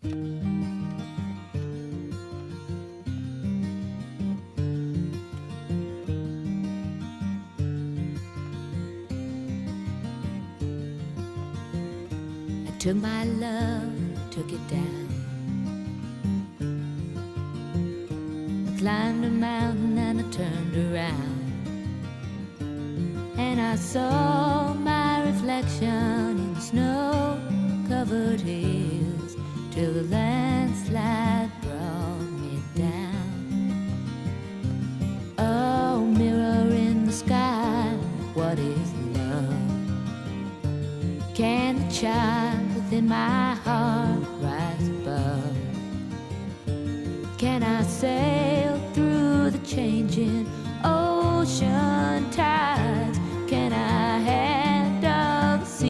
Took my love, took it down. I climbed a mountain and I turned around, and I saw my reflection in snow-covered hills, till the landslide brought me down. Oh, mirror in the sky, what is love? Can the child within my heart rise above? Can I sail through the changing